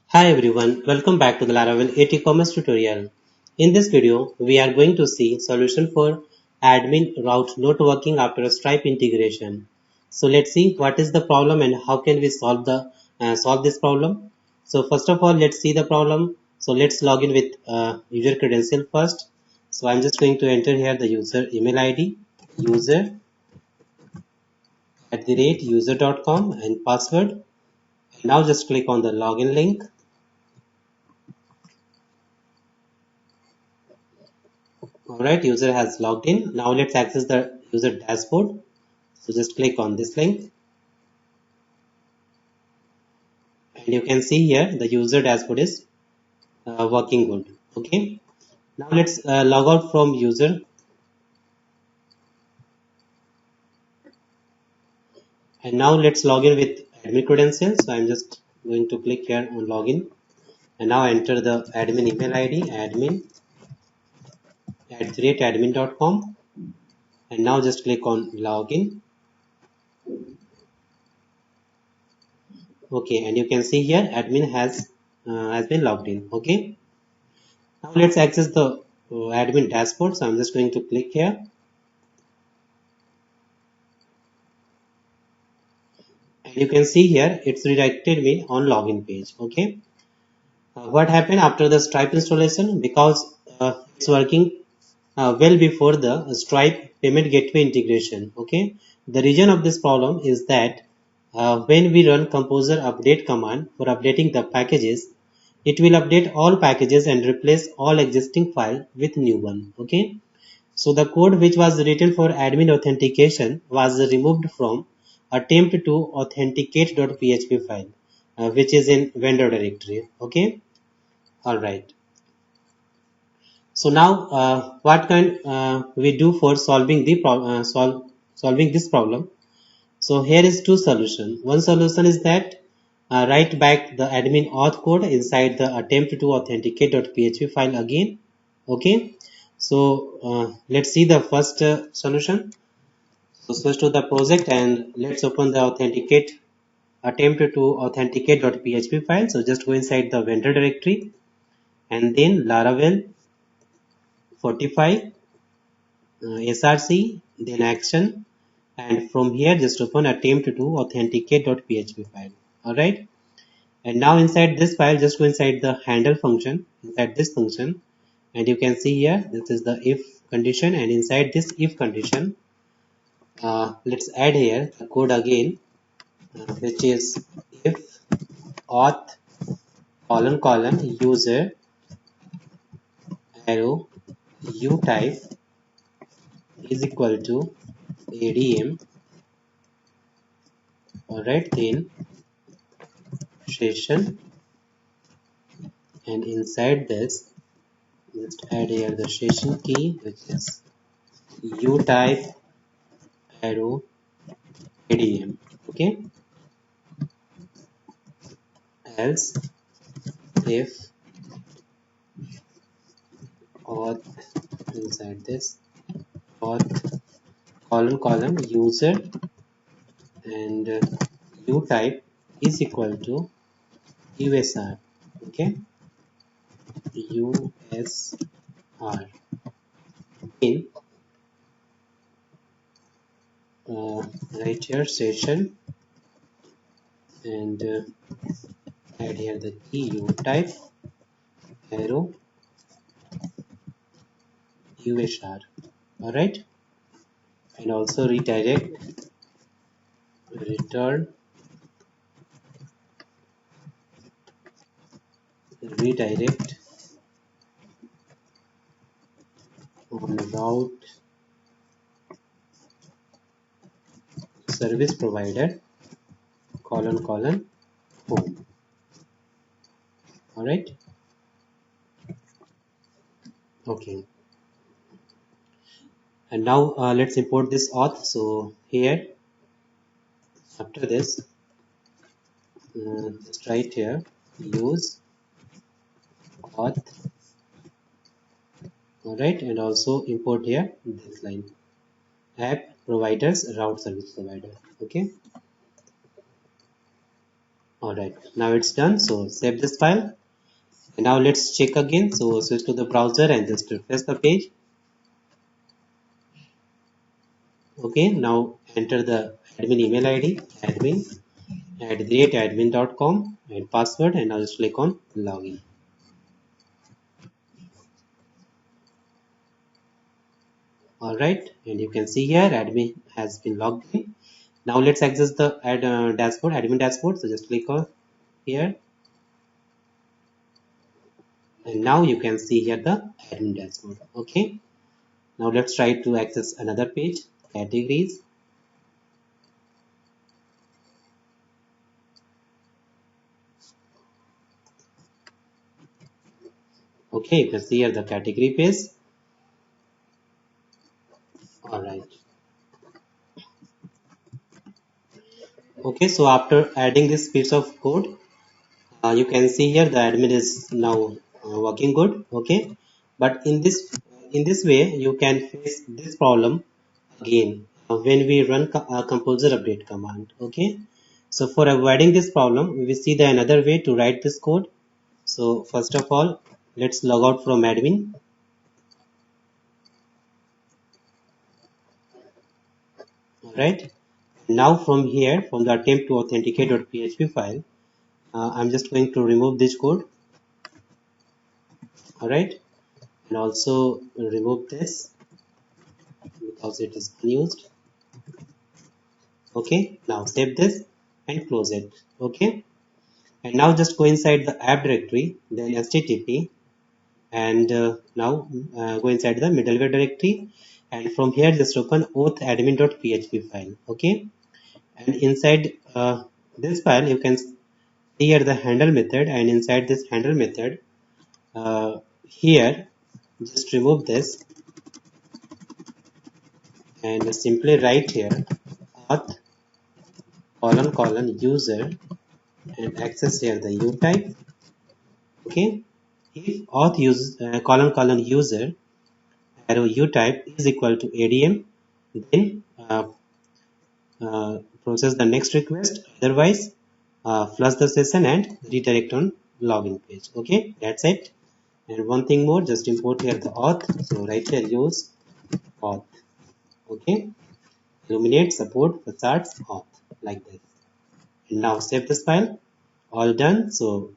Hi everyone, welcome back to the Laravel 80 Commerce tutorial. In this video, we are going to see solution for admin route not working after a Stripe integration. So let's see what is the problem and how can we solve this problem. So first of all, let's see the problem. So let's log in with user credential first. So I'm just going to enter here the user email ID user@user.com and password. Now just click on the login link. Alright, user has logged in. Now let's access the user dashboard. So just click on this link and you can see here the user dashboard is working good. Okay. Now let's log out from user and now let's log in with admin credentials. So I'm just going to click here on login and now enter the admin email ID admin@admin.com and now just click on login. Okay, and you can see here admin has been logged in. Okay. Now let's access the admin dashboard. So I'm just going to click here and you can see here it's redirected me on login page. Okay. What happened after the Stripe installation? Because it's working well before the Stripe payment gateway integration. Okay. The reason of this problem is that when we run composer update command for updating the packages, it will update all packages and replace all existing file with new one. Okay. So the code which was written for admin authentication was removed from attempt to authenticate.php file, which is in vendor directory. Okay, all right. So now, what can we do for solving this problem? So here is two solution. One solution is that write back the admin auth code inside the attempt to authenticate.php file again. Okay. So let's see the first solution. So switch to the project and let's open the attempt to authenticate.php file. So just go inside the vendor directory and then Laravel 45 src then action and from here just open attempt to authenticate.php file. Alright, and now inside this file just go inside the handle function inside this function and you can see here this is the if condition and inside this if condition let's add here the code again which is if auth colon user arrow u type is equal to adm. Alright, then session and inside this just add here the session key which is u type arrow adm. Okay, else if auth inside this auth colon user and u type is equal to usr. Okay, usr in right here session and add here the key u type arrow usr. All right, and also return redirect on route service provider colon home. All right, okay, and now let's import this auth. So here after this just write here use auth. All right, and also import here this line app providers route service provider. Okay, Alright, now it's done. So save this file. And now let's check again. So switch to the browser and just refresh the page. Okay, now enter the admin email ID, admin@admin.com and password, and now just click on login. Alright, and you can see here admin has been logged in. Now let's access the dashboard, admin dashboard. So just click on here, and now you can see here the admin dashboard. Okay, now let's try to access another page, categories. Okay, you can see here the category page. Alright. Okay, so after adding this piece of code, you can see here the admin is now working good. Okay, but in this way you can face this problem again when we run composer update command. Okay, so for avoiding this problem we see the another way to write this code. So first of all, let's log out from admin. All right, now from here, from the attempt to authenticate.php file, I'm just going to remove this code. All right, and also remove this because it is unused. Okay, now save this and close it. Okay, and now just go inside the app directory, then http, and now go inside the middleware directory, and from here just open auth-admin.php file. Okay, and inside this file you can see here the handle method, and inside this handle method here just remove this and simply write here auth user and access here the u type. Okay, if auth user arrow u type is equal to adm, then process the next request, otherwise flush the session and redirect on login page. Okay, that's it. And one thing more, just import here the auth. So right here use auth. Okay, illuminate support facades auth, like this. And now save this file. All done. So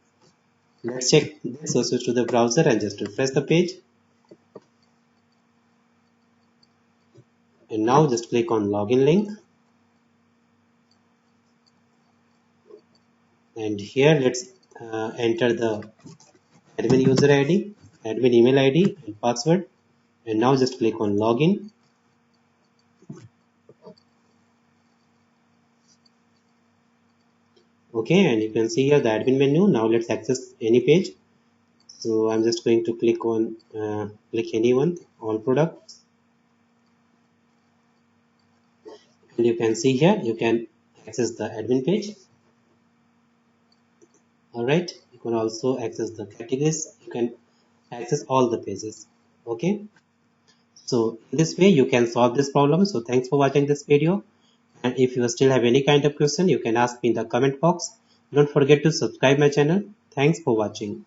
let's check this. So switch to the browser and just refresh the page. And now just click on login link. And here let's enter the admin user ID, admin email ID and password. And now just click on login. Okay, and you can see here the admin menu. Now let's access any page. So I'm just going to click on click anyone, all products, and you can see here you can access the admin page. All right, you can also access the categories. You can access all the pages. Okay, so in this way you can solve this problem. So thanks for watching this video, and if you still have any kind of question you can ask me in the comment box. Don't forget to subscribe my channel. Thanks for watching.